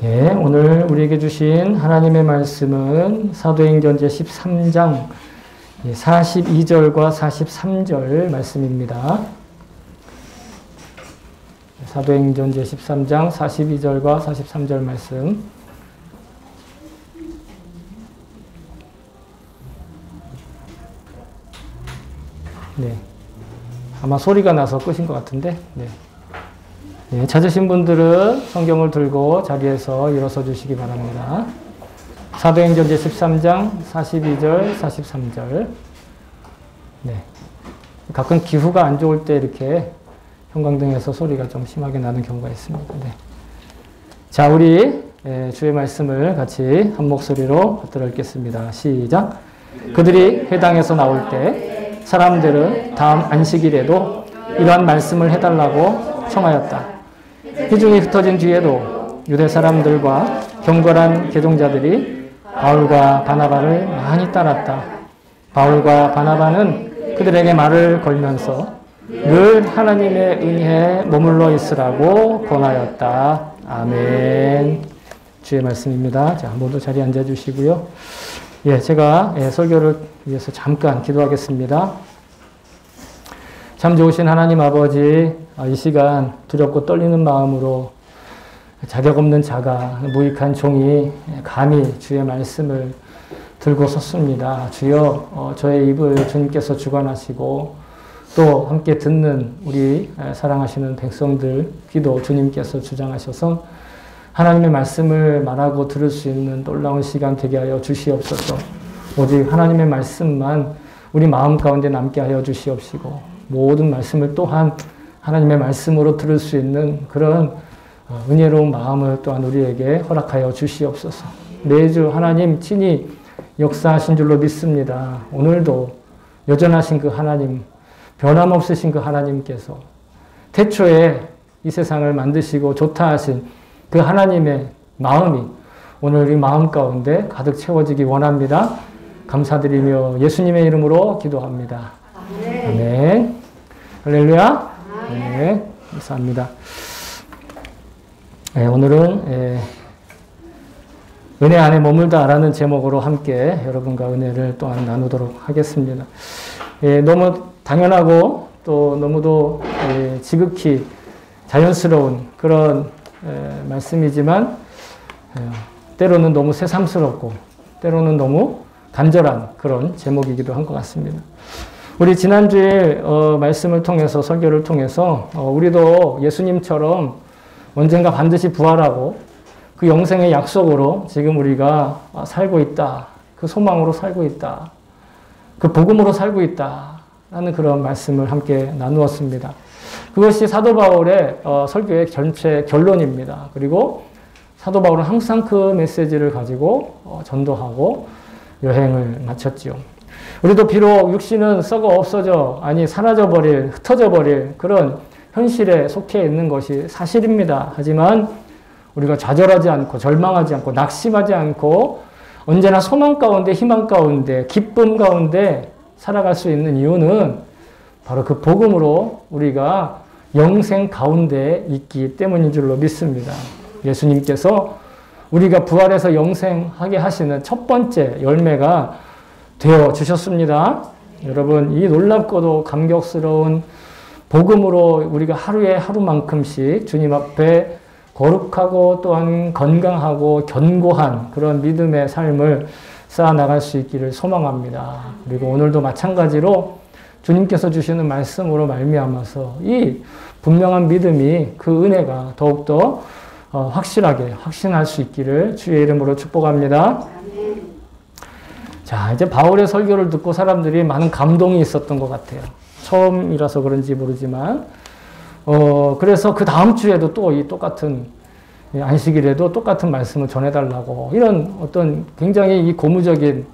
네, 오늘 우리에게 주신 하나님의 말씀은 사도행전 제13장 42절과 43절 말씀입니다. 사도행전 제13장 42절과 43절 말씀. 네, 아마 소리가 나서 끄신 것 같은데, 네. 네, 찾으신 분들은 성경을 들고 자리에서 일어서 주시기 바랍니다. 사도행전 제13장 42절, 43절. 네. 가끔 기후가 안 좋을 때 이렇게 형광등에서 소리가 좀 심하게 나는 경우가 있습니다. 네. 자, 우리 주의 말씀을 같이 한 목소리로 받들어 읽겠습니다. 시작. 그들이 회당에서 나올 때 사람들은 다음 안식일에도 이러한 말씀을 해달라고 청하였다. 회중이 흩어진 뒤에도 유대 사람들과 경건한 개종자들이 바울과 바나바를 많이 따랐다. 바울과 바나바는 그들에게 말을 걸면서 늘 하나님의 은혜에 머물러 있으라고 권하였다. 아멘. 주의 말씀입니다. 자, 모두 자리에 앉아주시고요. 예, 제가 설교를 위해서 잠깐 기도하겠습니다. 참 좋으신 하나님 아버지, 이 시간 두렵고 떨리는 마음으로 자격 없는 자가 무익한 종이 감히 주의 말씀을 들고 섰습니다. 주여, 저의 입을 주님께서 주관하시고 또 함께 듣는 우리 사랑하시는 백성들 귀도 주님께서 주장하셔서 하나님의 말씀을 말하고 들을 수 있는 놀라운 시간 되게 하여 주시옵소서. 오직 하나님의 말씀만 우리 마음 가운데 남게 하여 주시옵시고 모든 말씀을 또한 하나님의 말씀으로 들을 수 있는 그런 은혜로운 마음을 또한 우리에게 허락하여 주시옵소서. 매주 하나님 친히 역사하신 줄로 믿습니다. 오늘도 여전하신 그 하나님, 변함없으신 그 하나님께서 태초에 이 세상을 만드시고 좋다 하신 그 하나님의 마음이 오늘 우리 마음 가운데 가득 채워지기 원합니다. 감사드리며 예수님의 이름으로 기도합니다. 아멘. 할렐루야. 네, 감사합니다. 네, 오늘은 은혜 안에 머물다라는 제목으로 함께 여러분과 은혜를 또한 나누도록 하겠습니다. 너무 당연하고 또 너무도 지극히 자연스러운 그런 말씀이지만 때로는 너무 새삼스럽고 때로는 너무 간절한 그런 제목이기도 한 것 같습니다. 우리 지난주에 말씀을 통해서 설교를 통해서 우리도 예수님처럼 언젠가 반드시 부활하고 그 영생의 약속으로 지금 우리가 살고 있다. 그 소망으로 살고 있다. 그 복음으로 살고 있다. 라는 그런 말씀을 함께 나누었습니다. 그것이 사도 바울의 설교의 전체 결론입니다. 그리고 사도 바울은 항상 그 메시지를 가지고 전도하고 여행을 마쳤지요. 우리도 비록 육신은 썩어 없어져, 아니 사라져버릴, 흩어져버릴 그런 현실에 속해 있는 것이 사실입니다. 하지만 우리가 좌절하지 않고 절망하지 않고 낙심하지 않고 언제나 소망 가운데 희망 가운데 기쁨 가운데 살아갈 수 있는 이유는 바로 그 복음으로 우리가 영생 가운데 있기 때문인 줄로 믿습니다. 예수님께서 우리가 부활해서 영생하게 하시는 첫 번째 열매가 되어 주셨습니다. 여러분, 이 놀랍고도 감격스러운 복음으로 우리가 하루에 하루만큼씩 주님 앞에 거룩하고 또한 건강하고 견고한 그런 믿음의 삶을 쌓아나갈 수 있기를 소망합니다. 그리고 오늘도 마찬가지로 주님께서 주시는 말씀으로 말미암아서 이 분명한 믿음이 그 은혜가 더욱더 확실하게 확신할 수 있기를 주의 이름으로 축복합니다. 자, 이제 바울의 설교를 듣고 사람들이 많은 감동이 있었던 것 같아요. 처음이라서 그런지 모르지만 그래서 그 다음 주에도 또 이 똑같은 안식일에도 똑같은 말씀을 전해달라고 이런 어떤 굉장히 이 고무적인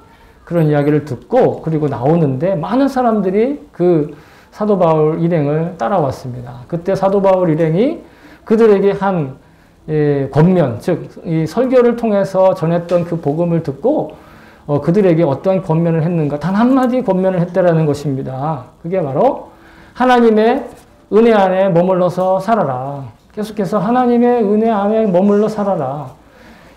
그런 이야기를 듣고 그리고 나오는데 많은 사람들이 그 사도 바울 일행을 따라왔습니다. 그때 사도 바울 일행이 그들에게 한 권면, 즉 이 설교를 통해서 전했던 그 복음을 듣고 그들에게 어떠한 권면을 했는가? 단 한마디 권면을 했다라는 것입니다. 그게 바로 하나님의 은혜 안에 머물러서 살아라. 계속해서 하나님의 은혜 안에 머물러 살아라.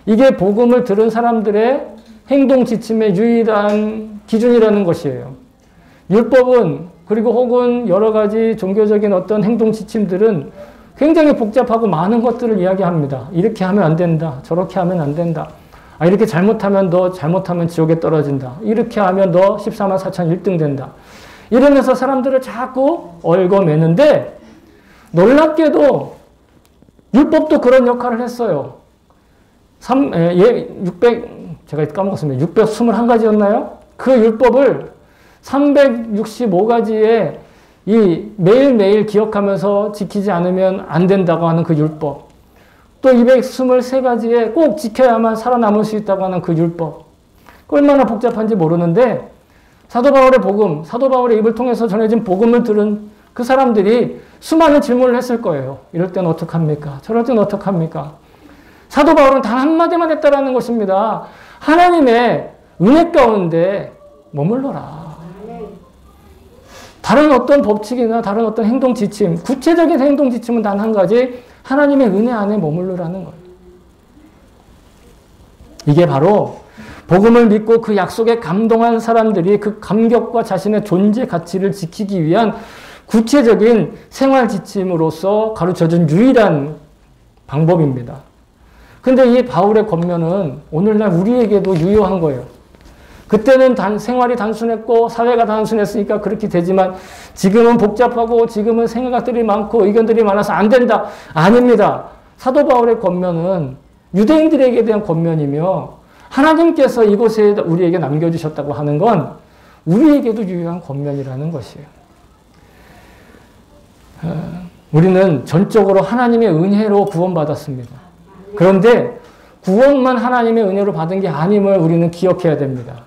이게 복음을 들은 사람들의 행동 지침의 유일한 기준이라는 것이에요. 율법은 그리고 혹은 여러 가지 종교적인 어떤 행동 지침들은 굉장히 복잡하고 많은 것들을 이야기합니다. 이렇게 하면 안 된다. 저렇게 하면 안 된다. 이렇게 잘못하면 너 잘못하면 지옥에 떨어진다. 이렇게 하면 너 14만 4천 1등 된다. 이러면서 사람들을 자꾸 얽어매는데 놀랍게도 율법도 그런 역할을 했어요. 600, 제가 까먹었습니다. 621가지였나요? 그 율법을 365가지에 이 매일매일 기억하면서 지키지 않으면 안 된다고 하는 그 율법. 또 223가지에 꼭 지켜야만 살아남을 수 있다고 하는 그 율법. 얼마나 복잡한지 모르는데 사도 바울의 복음, 사도 바울의 입을 통해서 전해진 복음을 들은 그 사람들이 수많은 질문을 했을 거예요. 이럴 땐 어떡합니까? 저럴 땐 어떡합니까? 사도 바울은 단 한마디만 했다라는 것입니다. 하나님의 은혜 가운데 머물러라. 다른 어떤 법칙이나 다른 어떤 행동 지침, 구체적인 행동 지침은 단 한 가지, 하나님의 은혜 안에 머물러라는 거예요. 이게 바로 복음을 믿고 그 약속에 감동한 사람들이 그 감격과 자신의 존재 가치를 지키기 위한 구체적인 생활 지침으로서 가르쳐준 유일한 방법입니다. 근데 이 바울의 권면은 오늘날 우리에게도 유효한 거예요. 그때는 생활이 단순했고 사회가 단순했으니까 그렇게 되지만 지금은 복잡하고 지금은 생각들이 많고 의견들이 많아서 안 된다. 아닙니다. 사도 바울의 권면은 유대인들에게 대한 권면이며 하나님께서 이곳에 우리에게 남겨주셨다고 하는 건 우리에게도 유효한 권면이라는 것이에요. 우리는 전적으로 하나님의 은혜로 구원받았습니다. 그런데 구원만 하나님의 은혜로 받은 게 아님을 우리는 기억해야 됩니다.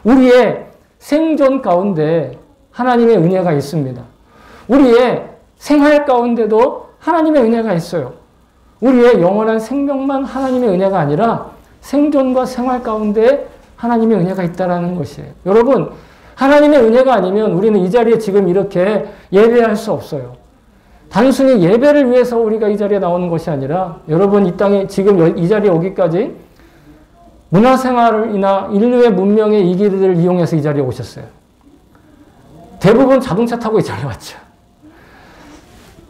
우리의 생존 가운데 하나님의 은혜가 있습니다. 우리의 생활 가운데도 하나님의 은혜가 있어요. 우리의 영원한 생명만 하나님의 은혜가 아니라 생존과 생활 가운데 하나님의 은혜가 있다는 것이에요. 여러분, 하나님의 은혜가 아니면 우리는 이 자리에 지금 이렇게 예배할 수 없어요. 단순히 예배를 위해서 우리가 이 자리에 나오는 것이 아니라 여러분 이 땅에 지금 이 자리에 오기까지 문화생활이나 인류의 문명의 이 길을 이용해서 이 자리에 오셨어요. 대부분 자동차 타고 이 자리에 왔죠.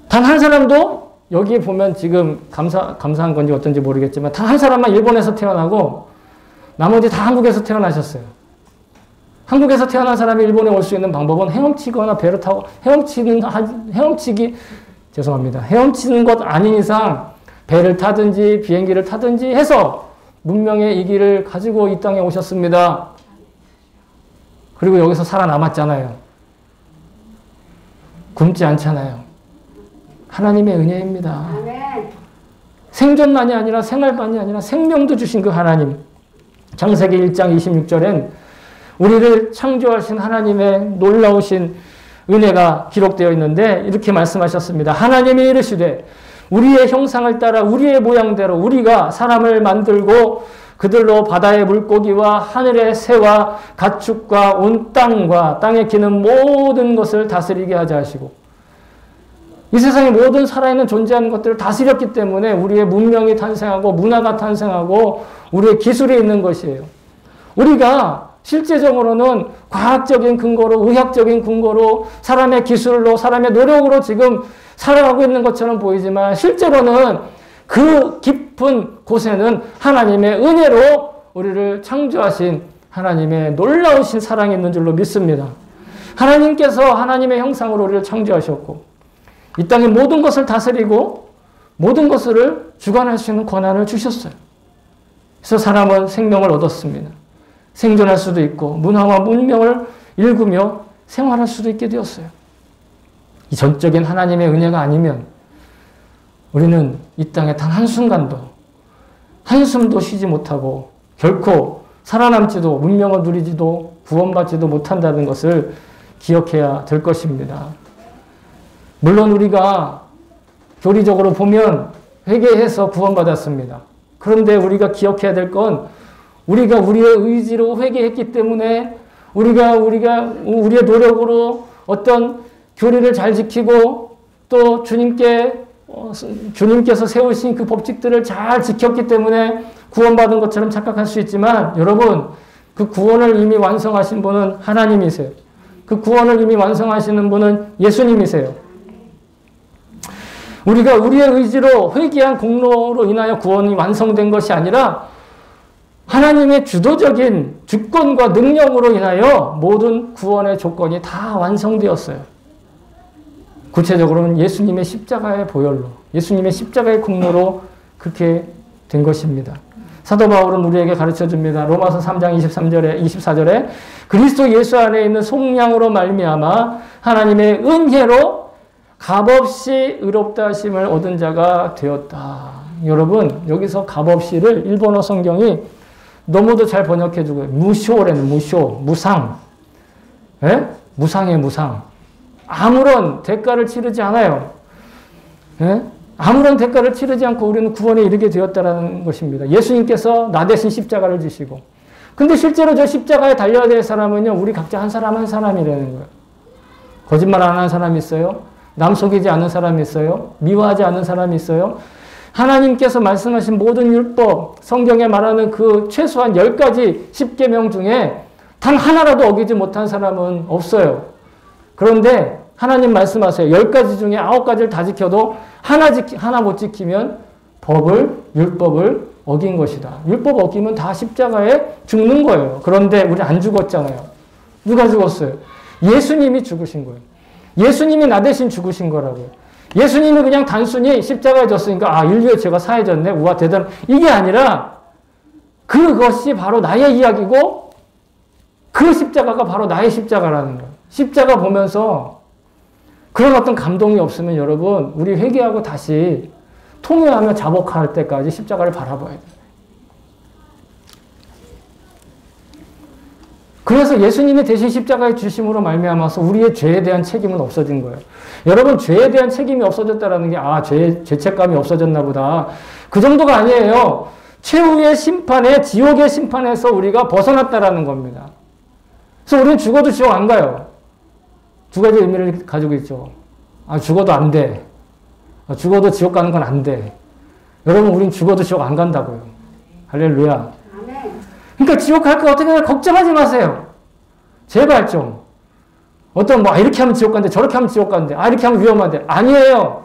단 한 사람도 여기에 보면 지금 감사한 건지 어떤지 모르겠지만 단 한 사람만 일본에서 태어나고 나머지 다 한국에서 태어나셨어요. 한국에서 태어난 사람이 일본에 올 수 있는 방법은 헤엄치거나 배를 타고 헤엄치는 것 아닌 이상 배를 타든지 비행기를 타든지 해서 문명의 이 길을 가지고 이 땅에 오셨습니다. 그리고 여기서 살아남았잖아요. 굶지 않잖아요. 하나님의 은혜입니다. 생존만이 아니라 생활만이 아니라 생명도 주신 그 하나님. 창세기 1장 26절엔 우리를 창조하신 하나님의 놀라우신 은혜가 기록되어 있는데 이렇게 말씀하셨습니다. 하나님이 이르시되 우리의 형상을 따라 우리의 모양대로 우리가 사람을 만들고 그들로 바다의 물고기와 하늘의 새와 가축과 온 땅과 땅에 기는 모든 것을 다스리게 하자 하시고 이 세상의 모든 살아있는 존재하는 것들을 다스렸기 때문에 우리의 문명이 탄생하고 문화가 탄생하고 우리의 기술이 있는 것이에요. 우리가 실제적으로는 과학적인 근거로 의학적인 근거로 사람의 기술로 사람의 노력으로 지금 살아가고 있는 것처럼 보이지만 실제로는 그 깊은 곳에는 하나님의 은혜로 우리를 창조하신 하나님의 놀라우신 사랑이 있는 줄로 믿습니다. 하나님께서 하나님의 형상으로 우리를 창조하셨고 이 땅의 모든 것을 다스리고 모든 것을 주관할 수 있는 권한을 주셨어요. 그래서 사람은 생명을 얻었습니다. 생존할 수도 있고 문화와 문명을 일구며 생활할 수도 있게 되었어요. 이 전적인 하나님의 은혜가 아니면 우리는 이 땅에 단 한순간도 한숨도 쉬지 못하고 결코 살아남지도 문명을 누리지도 구원받지도 못한다는 것을 기억해야 될 것입니다. 물론 우리가 교리적으로 보면 회개해서 구원받았습니다. 그런데 우리가 기억해야 될 건 우리가 우리의 의지로 회개했기 때문에 우리가 우리의 노력으로 어떤 교리를 잘 지키고 또 주님께서 세우신 그 법칙들을 잘 지켰기 때문에 구원받은 것처럼 착각할 수 있지만 여러분 그 구원을 이미 완성하신 분은 하나님이세요. 그 구원을 이미 완성하시는 분은 예수님이세요. 우리가 우리의 의지로 회개한 공로로 인하여 구원이 완성된 것이 아니라 하나님의 주도적인 주권과 능력으로 인하여 모든 구원의 조건이 다 완성되었어요. 구체적으로는 예수님의 십자가의 보혈로, 예수님의 십자가의 공로로 그렇게 된 것입니다. 사도 바울은 우리에게 가르쳐 줍니다. 로마서 3장 24절에 그리스도 예수 안에 있는 속량으로 말미암아 하나님의 은혜로 값없이 의롭다 하심을 얻은 자가 되었다. 여러분 여기서 값없이를 일본어 성경이 너무도 잘 번역해주고 무쇼라는 무쇼, 무상. 예? 무상의 무상. 아무런 대가를 치르지 않아요. 예? 아무런 대가를 치르지 않고 우리는 구원에 이르게 되었다는 것입니다. 예수님께서 나 대신 십자가를 지시고. 근데 실제로 저 십자가에 달려야 될 사람은요, 우리 각자 한 사람 한 사람이라는 거예요. 거짓말 안 하는 사람이 있어요. 남 속이지 않는 사람이 있어요. 미워하지 않는 사람이 있어요. 하나님께서 말씀하신 모든 율법, 성경에 말하는 그 최소한 10가지 10계명 중에 단 하나라도 어기지 못한 사람은 없어요. 그런데 하나님 말씀하세요. 10가지 중에 9가지를 다 지켜도 하나 못 지키면 율법을 어긴 것이다. 율법 어기면 다 십자가에 죽는 거예요. 그런데 우리 안 죽었잖아요. 누가 죽었어요? 예수님이 죽으신 거예요. 예수님이 나 대신 죽으신 거라고요. 예수님이 그냥 단순히 십자가에 졌으니까 인류의 죄가 사해졌네. 우와 대단. 이게 아니라 그것이 바로 나의 이야기고 그 십자가가 바로 나의 십자가라는 거예요. 십자가 보면서 그런 어떤 감동이 없으면 여러분 우리 회개하고 다시 통회하며 자복할 때까지 십자가를 바라봐야 돼요. 그래서 예수님이 대신 십자가에 주심으로 말미암아서 우리의 죄에 대한 책임은 없어진 거예요. 여러분 죄에 대한 책임이 없어졌다는 게 죄책감이 없어졌나 보다. 그 정도가 아니에요. 최후의 심판에 지옥의 심판에서 우리가 벗어났다라는 겁니다. 그래서 우리는 죽어도 지옥 안 가요. 두 가지 의미를 가지고 있죠. 죽어도 안 돼. 죽어도 지옥 가는 건 안 돼. 여러분 우린 죽어도 지옥 안 간다고요. 할렐루야. 그러니까 지옥 갈 거 어떻게 걱정하지 마세요. 제발 좀. 이렇게 하면 지옥 간대, 저렇게 하면 지옥 간대, 이렇게 하면 위험한데. 아니에요.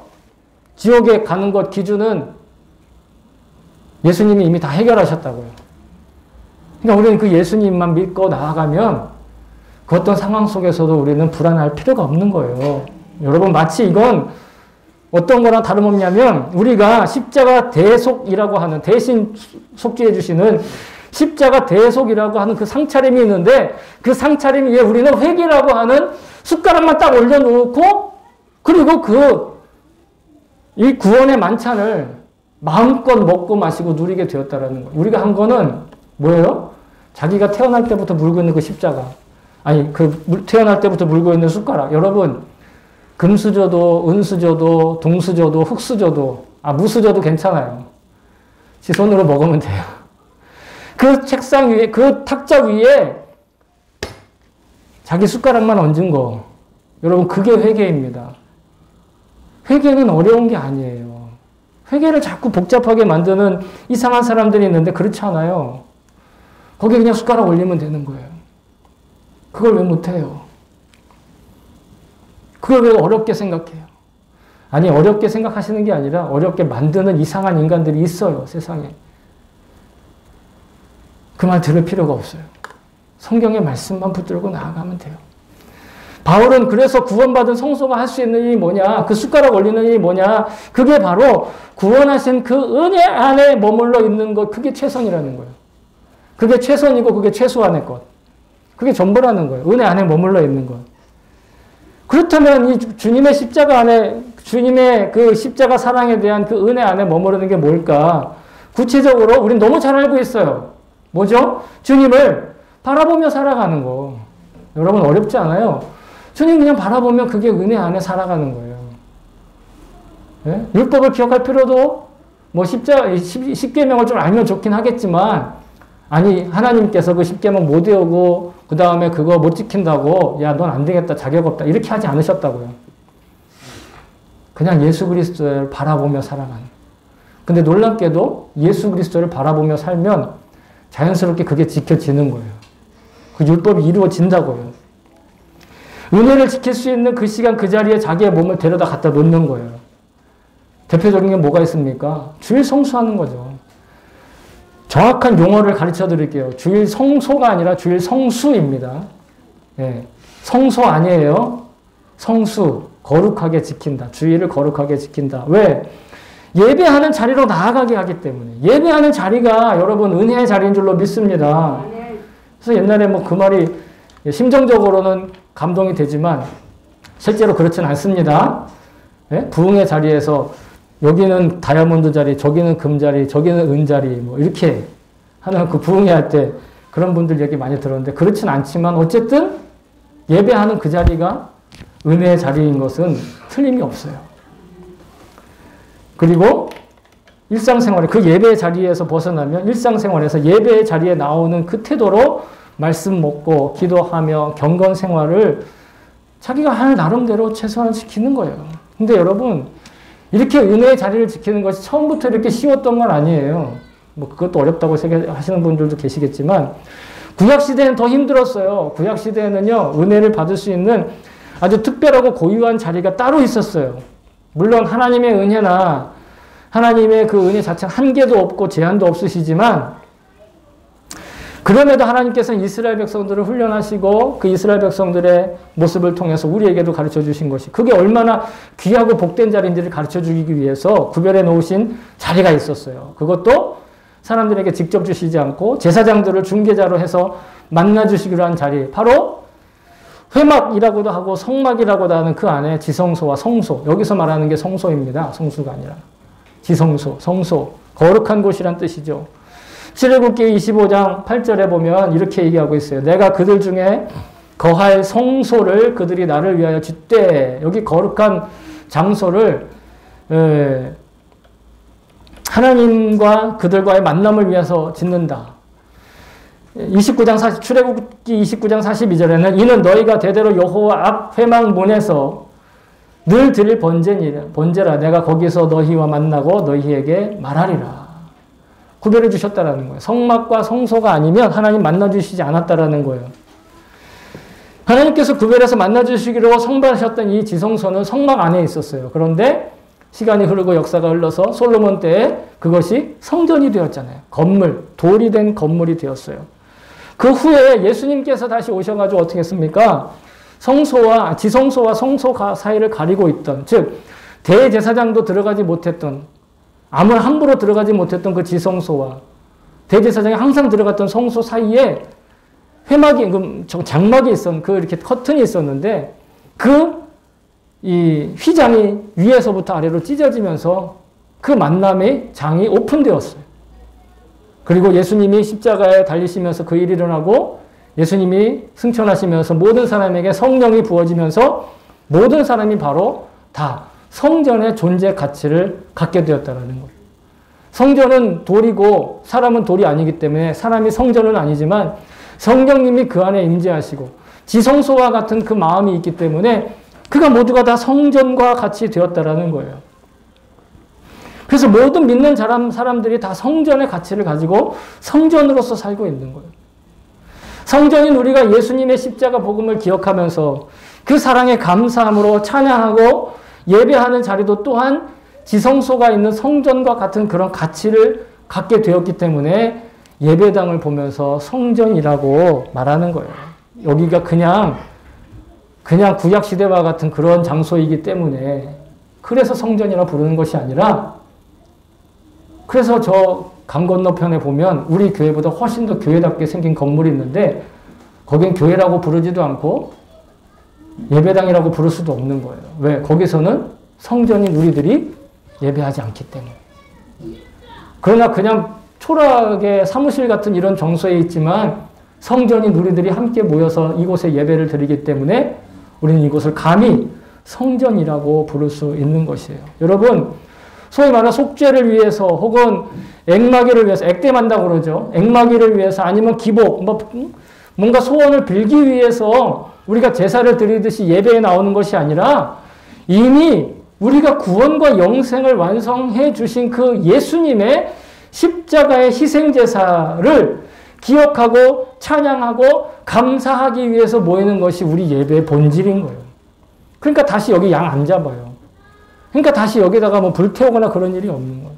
지옥에 가는 것 기준은 예수님이 이미 다 해결하셨다고요. 그러니까 우리는 그 예수님만 믿고 나아가면 그 어떤 상황 속에서도 우리는 불안할 필요가 없는 거예요. 여러분 마치 이건 어떤 거랑 다름없냐면 우리가 십자가 대속이라고 하는 대신 속죄해 주시는 십자가 대속이라고 하는 그 상차림이 있는데 그 상차림 위에 우리는 회개라고 하는 숟가락만 딱 올려놓고 그리고 이 구원의 만찬을 마음껏 먹고 마시고 누리게 되었다라는 거예요. 우리가 한 거는 뭐예요? 자기가 태어날 때부터 물고 있는 그 십자가. 태어날 때부터 물고 있는 숟가락. 여러분 금수 줘도 은수 줘도 동수 줘도 흙수 줘도 무수 줘도 괜찮아요. 지 손으로 먹으면 돼요. 그 책상 위에, 그 탁자 위에 자기 숟가락만 얹은 거. 여러분, 그게 회개입니다. 회개는 어려운 게 아니에요. 회개를 자꾸 복잡하게 만드는 이상한 사람들이 있는데 그렇지 않아요. 거기에 그냥 숟가락 올리면 되는 거예요. 그걸 왜 못해요? 그걸 왜 어렵게 생각해요? 어렵게 생각하시는 게 아니라 어렵게 만드는 이상한 인간들이 있어요, 세상에. 그 말 들을 필요가 없어요. 성경의 말씀만 붙들고 나아가면 돼요. 바울은 그래서 구원받은 성소가 할 수 있는 일이 뭐냐? 그 숟가락 올리는 일이 뭐냐? 그게 바로 구원하신 그 은혜 안에 머물러 있는 것, 그게 최선이라는 거예요. 그게 최선이고 그게 최소한의 것. 그게 전부라는 거예요. 은혜 안에 머물러 있는 것. 그렇다면 이 주님의 십자가 안에, 주님의 그 십자가 사랑에 대한 그 은혜 안에 머무르는 게 뭘까? 구체적으로 우린 너무 잘 알고 있어요. 뭐죠? 주님을 바라보며 살아가는 거. 여러분 어렵지 않아요? 주님 그냥 바라보면 그게 은혜 안에 살아가는 거예요. 네? 율법을 기억할 필요도 십계명을 좀 알면 좋긴 하겠지만 하나님께서 그 십계명 못 외우고 그 다음에 그거 못 지킨다고 야, 넌 안 되겠다, 자격 없다 이렇게 하지 않으셨다고요. 그냥 예수 그리스도를 바라보며 살아가는. 근데 놀랍게도 예수 그리스도를 바라보며 살면 자연스럽게 그게 지켜지는 거예요. 그 율법이 이루어진다고요. 은혜를 지킬 수 있는 그 시간 그 자리에 자기의 몸을 데려다 갖다 놓는 거예요. 대표적인 게 뭐가 있습니까? 주일 성수하는 거죠. 정확한 용어를 가르쳐 드릴게요. 주일 성소가 아니라 주일 성수입니다. 예, 성소 아니에요. 성수, 거룩하게 지킨다. 주일을 거룩하게 지킨다. 왜? 예배하는 자리로 나아가게 하기 때문에. 예배하는 자리가 여러분 은혜의 자리인 줄로 믿습니다. 그래서 옛날에 뭐 그 말이 심정적으로는 감동이 되지만 실제로 그렇지는 않습니다. 예? 부흥의 자리에서 여기는 다이아몬드 자리, 저기는 금 자리, 저기는 은 자리, 뭐 이렇게 하는 그 부흥회 할 때 그런 분들 얘기 많이 들었는데 그렇진 않지만 어쨌든 예배하는 그 자리가 은혜의 자리인 것은 틀림이 없어요. 그리고 일상생활에 그 예배의 자리에서 벗어나면 일상생활에서 예배의 자리에 나오는 그 태도로 말씀 먹고 기도하며 경건 생활을 자기가 할 나름대로 최소한 지키는 거예요. 근데 여러분 이렇게 은혜의 자리를 지키는 것이 처음부터 이렇게 쉬웠던 건 아니에요. 뭐 그것도 어렵다고 생각하시는 분들도 계시겠지만 구약시대는 더 힘들었어요. 구약시대에는요 은혜를 받을 수 있는 아주 특별하고 고유한 자리가 따로 있었어요. 물론 하나님의 은혜나 하나님의 그 은혜 자체는 한계도 없고 제한도 없으시지만 그럼에도 하나님께서는 이스라엘 백성들을 훈련하시고 그 이스라엘 백성들의 모습을 통해서 우리에게도 가르쳐 주신 것이 그게 얼마나 귀하고 복된 자리인지를 가르쳐 주기 위해서 구별해 놓으신 자리가 있었어요. 그것도 사람들에게 직접 주시지 않고 제사장들을 중개자로 해서 만나 주시기로 한 자리, 바로 회막이라고도 하고 성막이라고도 하는 그 안에 지성소와 성소, 여기서 말하는 게 성소입니다. 성수가 아니라 지성소, 성소, 거룩한 곳이란 뜻이죠. 출애굽기 25장 8절에 보면 이렇게 얘기하고 있어요. 내가 그들 중에 거할 성소를 그들이 나를 위하여 짓되, 여기 거룩한 장소를 하나님과 그들과의 만남을 위해서 짓는다. 29장 출애굽기 29장 42절에는 이는 너희가 대대로 여호와 앞 회막 문에서 늘 드릴 번제라. 내가 거기서 너희와 만나고 너희에게 말하리라. 구별해 주셨다라는 거예요. 성막과 성소가 아니면 하나님 만나 주시지 않았다라는 거예요. 하나님께서 구별해서 만나 주시기로 성발하셨던 이 지성소는 성막 안에 있었어요. 그런데 시간이 흐르고 역사가 흘러서 솔로몬 때에 그것이 성전이 되었잖아요. 건물, 돌이 된 건물이 되었어요. 그 후에 예수님께서 다시 오셔가지고 어떻게 했습니까? 지성소와 성소 사이를 가리고 있던, 즉 대제사장도 들어가지 못했던, 아무나 함부로 들어가지 못했던 그 지성소와 대제사장이 항상 들어갔던 성소 사이에 회막이, 장막이 그 이렇게 커튼이 있었는데 이 휘장이 위에서부터 아래로 찢어지면서 그 만남의 장이 오픈되었어요. 그리고 예수님이 십자가에 달리시면서 그 일이 일어나고 예수님이 승천하시면서 모든 사람에게 성령이 부어지면서 모든 사람이 바로 다 성전의 존재 가치를 갖게 되었다는 거예요. 성전은 돌이고 사람은 돌이 아니기 때문에 사람이 성전은 아니지만 성령님이 그 안에 임재하시고 지성소와 같은 그 마음이 있기 때문에 그가 모두가 다 성전과 같이 되었다라는 거예요. 그래서 모든 믿는 사람들이 다 성전의 가치를 가지고 성전으로서 살고 있는 거예요. 성전인 우리가 예수님의 십자가 복음을 기억하면서 그 사랑에 감사함으로 찬양하고 예배하는 자리도 또한 지성소가 있는 성전과 같은 그런 가치를 갖게 되었기 때문에 예배당을 보면서 성전이라고 말하는 거예요. 여기가 그냥 구약시대와 같은 그런 장소이기 때문에 그래서 성전이라 부르는 것이 아니라 그래서 저 강 건너편에 보면 우리 교회보다 훨씬 더 교회답게 생긴 건물이 있는데 거긴 교회라고 부르지도 않고 예배당이라고 부를 수도 없는 거예요. 왜? 거기서는 성전인 우리들이 예배하지 않기 때문에. 그러나 그냥 초락의 사무실 같은 이런 정소에 있지만 성전인 우리들이 함께 모여서 이곳에 예배를 드리기 때문에 우리는 이곳을 감히 성전이라고 부를 수 있는 것이에요. 여러분, 소위 말하는 속죄를 위해서 혹은 액마기를 위해서, 액땜한다고 그러죠. 액마기를 위해서 아니면 기복, 뭔가 소원을 빌기 위해서 우리가 제사를 드리듯이 예배에 나오는 것이 아니라 이미 우리가 구원과 영생을 완성해 주신 그 예수님의 십자가의 희생제사를 기억하고 찬양하고 감사하기 위해서 모이는 것이 우리 예배의 본질인 거예요. 그러니까 다시 여기 양 안 잡아요. 그러니까 다시 여기다가 뭐 불태우거나 그런 일이 없는 거예요.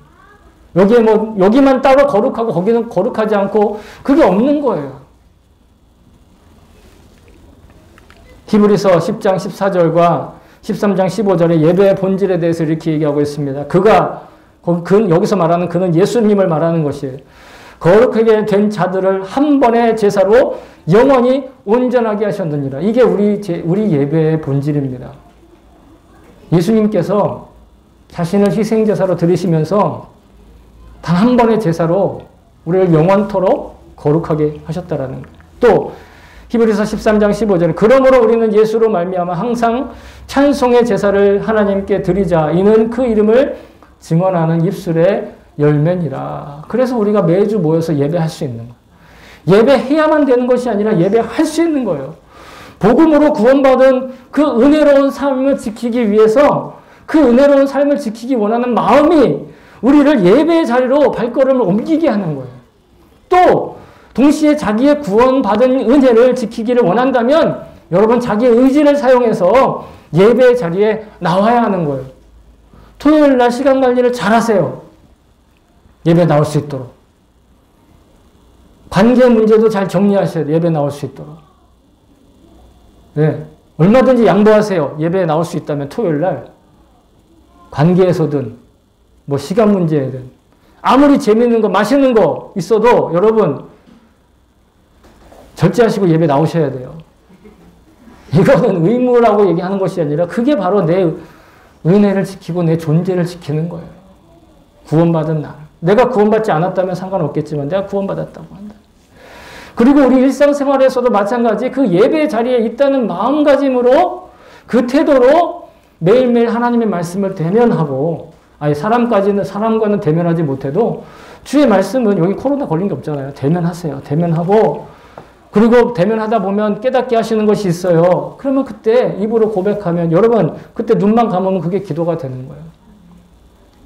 여기에 뭐, 여기만 따로 거룩하고 거기는 거룩하지 않고 그게 없는 거예요. 히브리서 10장 14절과 13장 15절에 예배의 본질에 대해서 이렇게 얘기하고 있습니다. 여기서 말하는 그는 예수님을 말하는 것이에요. 거룩하게 된 자들을 한 번의 제사로 영원히 온전하게 하셨느니라. 이게 우리 예배의 본질입니다. 예수님께서 자신을 희생제사로 드리시면서 단 한 번의 제사로 우리를 영원토록 거룩하게 하셨다라는 거예요. 또 히브리서 13장 15절에 그러므로 우리는 예수로 말미암아 항상 찬송의 제사를 하나님께 드리자. 이는 그 이름을 증언하는 입술의 열매니라. 그래서 우리가 매주 모여서 예배할 수 있는 거예요. 예배해야만 되는 것이 아니라 예배할 수 있는 거예요. 복음으로 구원받은 그 은혜로운 삶을 지키기 위해서 그 은혜로운 삶을 지키기 원하는 마음이 우리를 예배의 자리로 발걸음을 옮기게 하는 거예요. 또 동시에 자기의 구원받은 은혜를 지키기를 원한다면 여러분 자기의 의지를 사용해서 예배의 자리에 나와야 하는 거예요. 토요일 날 시간 관리를 잘 하세요. 예배 나올 수 있도록. 관계 문제도 잘 정리하셔야 돼요. 예배 나올 수 있도록. 네. 얼마든지 양보하세요. 예배에 나올 수 있다면 토요일 날. 관계에서든 뭐 시간 문제든 아무리 재밌는 거 맛있는 거 있어도 여러분 절제하시고 예배 나오셔야 돼요. 이거는 의무라고 얘기하는 것이 아니라 그게 바로 내 은혜를 지키고 내 존재를 지키는 거예요. 구원받은 나. 내가 구원받지 않았다면 상관없겠지만 내가 구원받았다고 한다. 그리고 우리 일상생활에서도 마찬가지 그 예배 자리에 있다는 마음가짐으로 그 태도로 매일매일 하나님의 말씀을 대면하고 사람과는 대면하지 못해도 주의 말씀은 여기 코로나 걸린 게 없잖아요. 대면하세요. 대면하고 그리고 대면하다 보면 깨닫게 하시는 것이 있어요. 그러면 그때 입으로 고백하면 여러분 그때 눈만 감으면 그게 기도가 되는 거예요.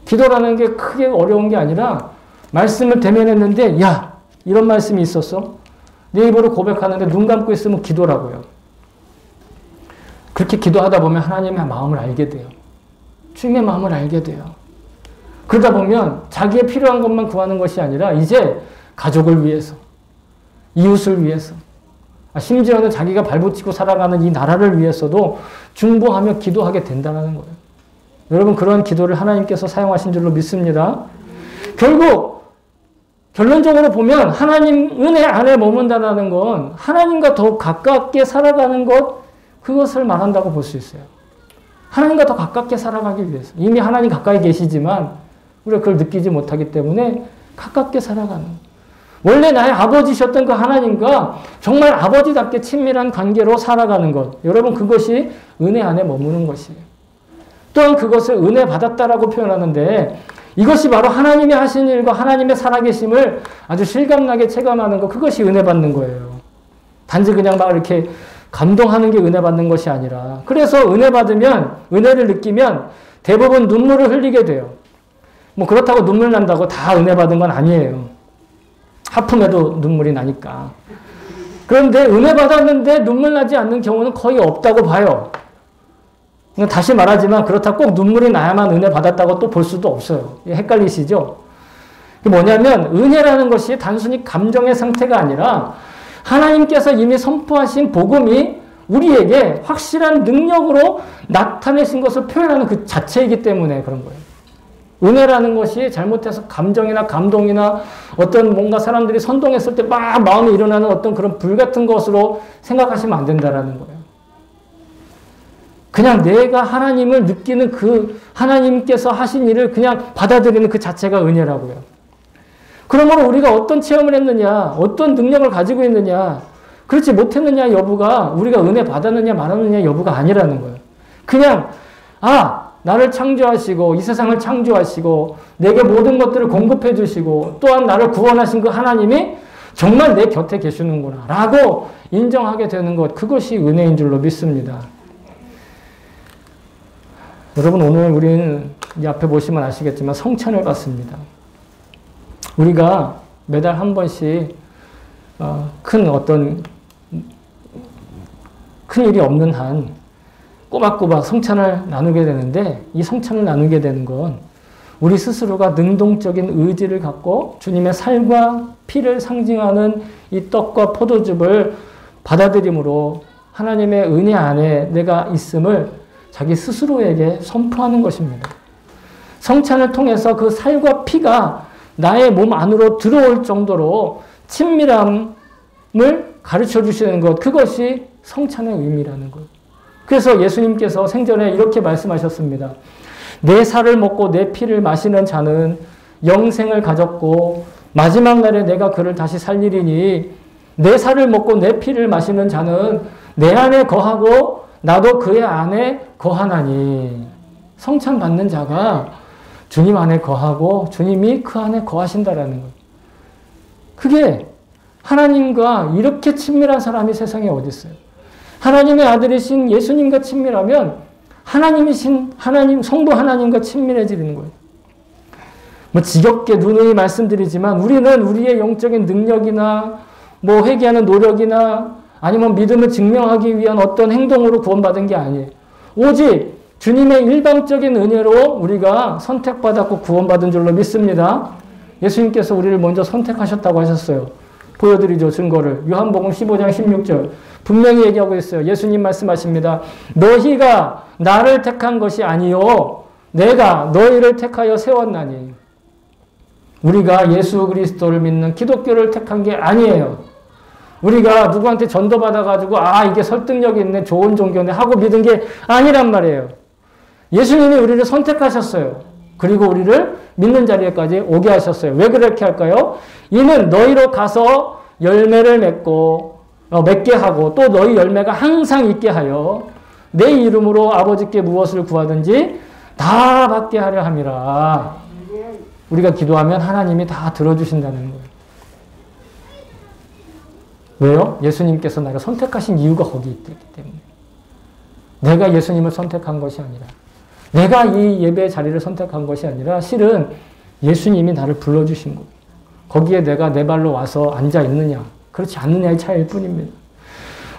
기도라는 게 크게 어려운 게 아니라 말씀을 대면했는데 야 이런 말씀이 있었어? 내 입으로 고백하는데 눈 감고 있으면 기도라고요. 그렇게 기도하다 보면 하나님의 마음을 알게 돼요. 주님의 마음을 알게 돼요. 그러다 보면 자기의 필요한 것만 구하는 것이 아니라 이제 가족을 위해서 이웃을 위해서 심지어는 자기가 발붙이고 살아가는 이 나라를 위해서도 중보하며 기도하게 된다는 거예요. 여러분 그런 기도를 하나님께서 사용하신 줄로 믿습니다. 결국 결론적으로 보면 하나님 은혜 안에 머문다는 건 하나님과 더욱 가깝게 살아가는 것 그것을 말한다고 볼 수 있어요. 하나님과 더 가깝게 살아가기 위해서 이미 하나님 가까이 계시지만 우리가 그걸 느끼지 못하기 때문에 가깝게 살아가는 원래 나의 아버지셨던 그 하나님과 정말 아버지답게 친밀한 관계로 살아가는 것. 여러분 그것이 은혜 안에 머무는 것이에요. 또한 그것을 은혜 받았다라고 표현하는데 이것이 바로 하나님이 하신 일과 하나님의 살아계심을 아주 실감나게 체감하는 것. 그것이 은혜 받는 거예요. 단지 그냥 막 이렇게 감동하는 게 은혜 받는 것이 아니라 그래서 은혜 받으면 은혜를 느끼면 대부분 눈물을 흘리게 돼요. 뭐 그렇다고 눈물 난다고 다 은혜 받은 건 아니에요. 하품해도 눈물이 나니까. 그런데 은혜 받았는데 눈물 나지 않는 경우는 거의 없다고 봐요. 다시 말하지만 그렇다고 꼭 눈물이 나야만 은혜 받았다고 또 볼 수도 없어요. 헷갈리시죠? 뭐냐면 은혜라는 것이 단순히 감정의 상태가 아니라 하나님께서 이미 선포하신 복음이 우리에게 확실한 능력으로 나타내신 것을 표현하는 그 자체이기 때문에 그런 거예요. 은혜라는 것이 잘못해서 감정이나 감동이나 어떤 뭔가 사람들이 선동했을 때 막 마음에 일어나는 어떤 그런 불같은 것으로 생각하시면 안 된다라는 거예요. 그냥 내가 하나님을 느끼는 그 하나님께서 하신 일을 그냥 받아들이는 그 자체가 은혜라고요. 그러므로 우리가 어떤 체험을 했느냐, 어떤 능력을 가지고 있느냐, 그렇지 못했느냐 여부가 우리가 은혜 받았느냐 말았느냐 여부가 아니라는 거예요. 그냥 나를 창조하시고 이 세상을 창조하시고 내게 모든 것들을 공급해 주시고 또한 나를 구원하신 그 하나님이 정말 내 곁에 계시는구나 라고 인정하게 되는 것 그것이 은혜인 줄로 믿습니다. 여러분 오늘 우리는 이 앞에 보시면 아시겠지만 성찬을 받습니다. 우리가 매달 한 번씩 큰 일이 없는 한 꼬박꼬박 성찬을 나누게 되는데 이 성찬을 나누게 되는 건 우리 스스로가 능동적인 의지를 갖고 주님의 살과 피를 상징하는 이 떡과 포도즙을 받아들임으로 하나님의 은혜 안에 내가 있음을 자기 스스로에게 선포하는 것입니다. 성찬을 통해서 그 살과 피가 나의 몸 안으로 들어올 정도로 친밀함을 가르쳐 주시는 것, 그것이 성찬의 의미라는 것. 그래서 예수님께서 생전에 이렇게 말씀하셨습니다. 내 살을 먹고 내 피를 마시는 자는 영생을 가졌고 마지막 날에 내가 그를 다시 살리리니 내 살을 먹고 내 피를 마시는 자는 내 안에 거하고 나도 그의 안에 거하나니. 성찬 받는 자가 주님 안에 거하고 주님이 그 안에 거하신다라는 거예요. 그게 하나님과 이렇게 친밀한 사람이 세상에 어디 있어요? 하나님의 아들이신 예수님과 친밀하면 하나님이신 성부 하나님과 친밀해지는 거예요. 지겹게 누누이 말씀드리지만 우리는 우리의 영적인 능력이나 회개하는 노력이나 아니면 믿음을 증명하기 위한 어떤 행동으로 구원받은 게 아니에요. 오직 주님의 일방적인 은혜로 우리가 선택받았고 구원받은 줄로 믿습니다. 예수님께서 우리를 먼저 선택하셨다고 하셨어요. 보여드리죠, 증거를. 요한복음 15장 16절. 분명히 얘기하고 있어요. 예수님 말씀하십니다. 너희가 나를 택한 것이 아니요 내가 너희를 택하여 세웠나니. 우리가 예수 그리스도를 믿는 기독교를 택한 게 아니에요. 우리가 누구한테 전도받아가지고 이게 설득력이 있네, 좋은 종교네 하고 믿은 게 아니란 말이에요. 예수님이 우리를 선택하셨어요. 그리고 우리를 믿는 자리에까지 오게 하셨어요. 왜 그렇게 할까요? 이는 너희로 가서 열매를 맺게 하고 또 너희 열매가 항상 있게 하여 내 이름으로 아버지께 무엇을 구하든지 다 받게 하려 함이라. 우리가 기도하면 하나님이 다 들어주신다는 거예요. 왜요? 예수님께서 나를 선택하신 이유가 거기 있기 때문에. 내가 예수님을 선택한 것이 아니라, 내가 이 예배 자리를 선택한 것이 아니라 실은 예수님이 나를 불러주신 거예요. 거기에 내가 내 발로 와서 앉아 있느냐, 그렇지 않느냐의 차이일 뿐입니다.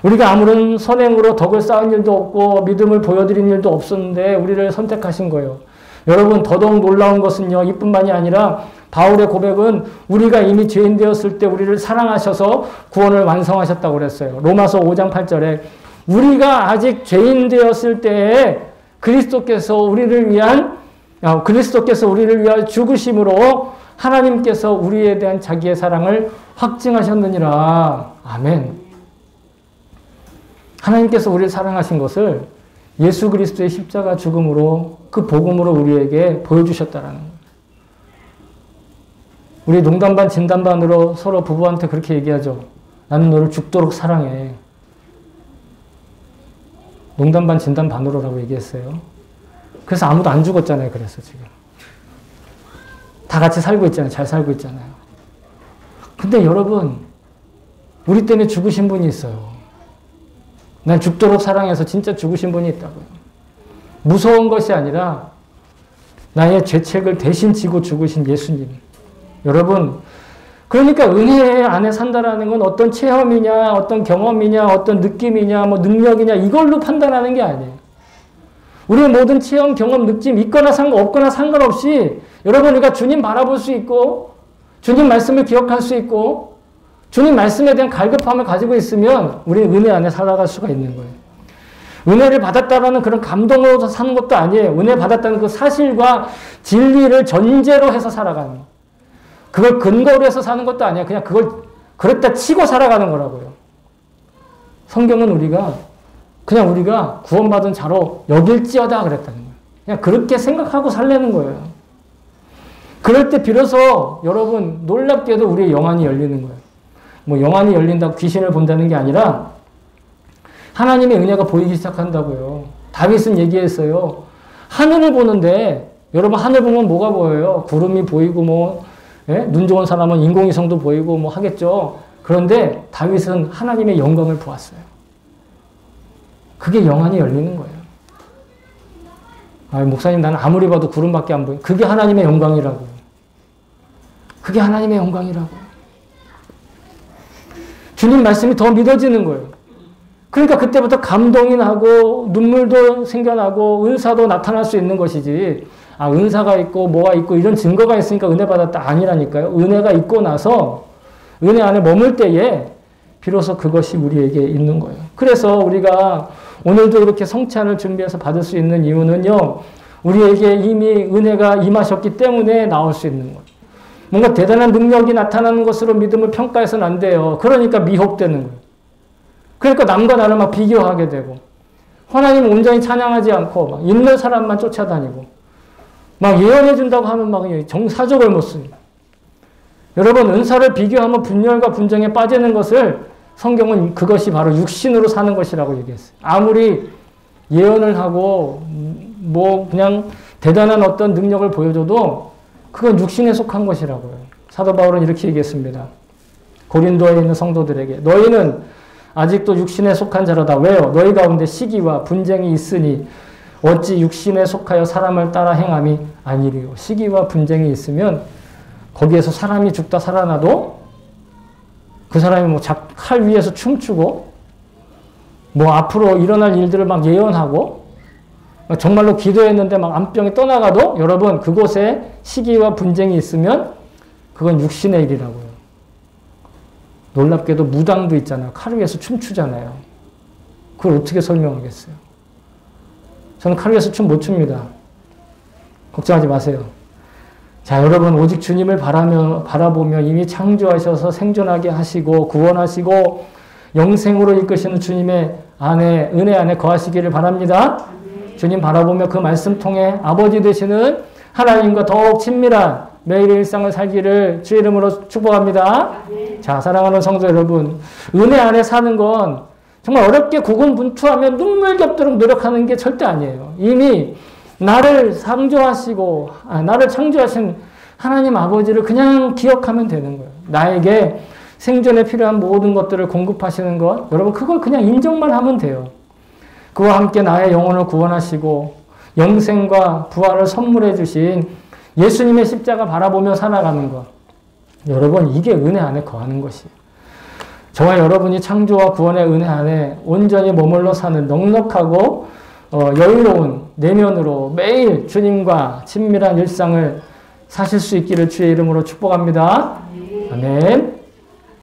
우리가 아무런 선행으로 덕을 쌓은 일도 없고 믿음을 보여드린 일도 없었는데 우리를 선택하신 거예요. 여러분, 더더욱 놀라운 것은요, 이뿐만이 아니라 바울의 고백은 우리가 이미 죄인 되었을 때 우리를 사랑하셔서 구원을 완성하셨다고 그랬어요. 로마서 5장 8절에 우리가 아직 죄인 되었을 때에 그리스도께서 우리를 위한 죽으심으로 하나님께서 우리에 대한 자기의 사랑을 확증하셨느니라. 아멘. 하나님께서 우리를 사랑하신 것을 예수 그리스도의 십자가 죽음으로, 그 복음으로 우리에게 보여주셨다라는 거예요. 우리 농담 반 진담 반으로 서로 부부한테 그렇게 얘기하죠. 나는 너를 죽도록 사랑해. 농담 반 진담 반으로라고 얘기했어요. 그래서 아무도 안 죽었잖아요. 그래서 지금 다 같이 살고 있잖아요. 잘 살고 있잖아요. 근데 여러분, 우리 때문에 죽으신 분이 있어요. 난 죽도록 사랑해서 진짜 죽으신 분이 있다고요. 무서운 것이 아니라 나의 죄책을 대신 지고 죽으신 예수님. 여러분, 그러니까 은혜 안에 산다라는 건 어떤 체험이냐, 어떤 경험이냐, 어떤 느낌이냐, 능력이냐, 이걸로 판단하는 게 아니에요. 우리의 모든 체험, 경험, 느낌, 있거나 없거나 상관없이 여러분, 우리가 주님 바라볼 수 있고, 주님 말씀을 기억할 수 있고, 주님 말씀에 대한 갈급함을 가지고 있으면 우리는 은혜 안에 살아갈 수가 있는 거예요. 은혜를 받았다라는 그런 감동으로 사는 것도 아니에요. 은혜 받았다는 그 사실과 진리를 전제로 해서 살아가는 거예요. 그걸 근거로 해서 사는 것도 아니야. 그냥 그걸 그랬다 치고 살아가는 거라고요. 성경은 우리가 구원받은 자로 여길지어다 그랬다는 거예요. 그냥 그렇게 생각하고 살려는 거예요. 그럴 때 비로소 여러분, 놀랍게도 우리의 영안이 열리는 거예요. 영안이 열린다고 귀신을 본다는 게 아니라 하나님의 은혜가 보이기 시작한다고요. 다윗은 얘기했어요. 하늘을 보는데, 여러분, 하늘 보면 뭐가 보여요? 구름이 보이고 눈 좋은 사람은 인공위성도 보이고 하겠죠. 그런데 다윗은 하나님의 영광을 보았어요. 그게 영안이 열리는 거예요. 아, 목사님 나는 아무리 봐도 구름밖에 안 보여. 그게 하나님의 영광이라고. 그게 하나님의 영광이라고. 주님 말씀이 더 믿어지는 거예요. 그러니까 그때부터 감동이 나고 눈물도 생겨나고 은사도 나타날 수 있는 것이지. 아, 은사가 있고 뭐가 있고 이런 증거가 있으니까 은혜 받았다. 아니라니까요. 은혜가 있고 나서 은혜 안에 머물 때에 비로소 그것이 우리에게 있는 거예요. 그래서 우리가 오늘도 이렇게 성찬을 준비해서 받을 수 있는 이유는요. 우리에게 이미 은혜가 임하셨기 때문에 나올 수 있는 거예요. 뭔가 대단한 능력이 나타나는 것으로 믿음을 평가해서는 안 돼요. 그러니까 미혹되는 거예요. 그러니까 남과 나를 막 비교하게 되고 하나님 온전히 찬양하지 않고 막 있는 사람만 쫓아다니고 막 예언해 준다고 하면 막 정사적을 못 씁니다. 여러분 은사를 비교하면 분열과 분쟁에 빠지는 것을 성경은 그것이 바로 육신으로 사는 것이라고 얘기했어요. 아무리 예언을 하고 뭐 그냥 대단한 어떤 능력을 보여줘도 그건 육신에 속한 것이라고요. 사도 바울은 이렇게 얘기했습니다. 고린도에 있는 성도들에게 너희는 아직도 육신에 속한 자로다. 왜요? 너희 가운데 시기와 분쟁이 있으니 어찌 육신에 속하여 사람을 따라 행함이 아니리요. 시기와 분쟁이 있으면 거기에서 사람이 죽다 살아나도 그 사람이 뭐 칼 위에서 춤추고 뭐 앞으로 일어날 일들을 막 예언하고 정말로 기도했는데 막 암병이 떠나가도 여러분 그곳에 시기와 분쟁이 있으면 그건 육신의 일이라고요. 놀랍게도 무당도 있잖아요. 칼 위에서 춤추잖아요. 그걸 어떻게 설명하겠어요? 저는 칼 위에서 춤 못 춥니다. 걱정하지 마세요. 자, 여러분 오직 주님을 바라보며 이미 창조하셔서 생존하게 하시고 구원하시고 영생으로 이끄시는 주님의 안에 은혜 안에 거하시기를 바랍니다. 주님 바라보며 그 말씀 통해 아버지 되시는 하나님과 더욱 친밀한 매일의 일상을 살기를 주의 이름으로 축복합니다. 자, 사랑하는 성도 여러분, 은혜 안에 사는 건 정말 어렵게 고군분투하며 눈물 겹도록 노력하는 게 절대 아니에요. 이미 나를 창조하시고 나를 창조하신 하나님 아버지를 그냥 기억하면 되는 거예요. 나에게 생존에 필요한 모든 것들을 공급하시는 것, 여러분 그걸 그냥 인정만 하면 돼요. 그와 함께 나의 영혼을 구원하시고 영생과 부활을 선물해 주신 예수님의 십자가 바라보며 살아가는 것, 여러분 이게 은혜 안에 거하는 것이에요. 저와 여러분이 창조와 구원의 은혜 안에 온전히 머물러 사는 넉넉하고 여유로운 내면으로 매일 주님과 친밀한 일상을 사실 수 있기를 주의 이름으로 축복합니다. 아멘.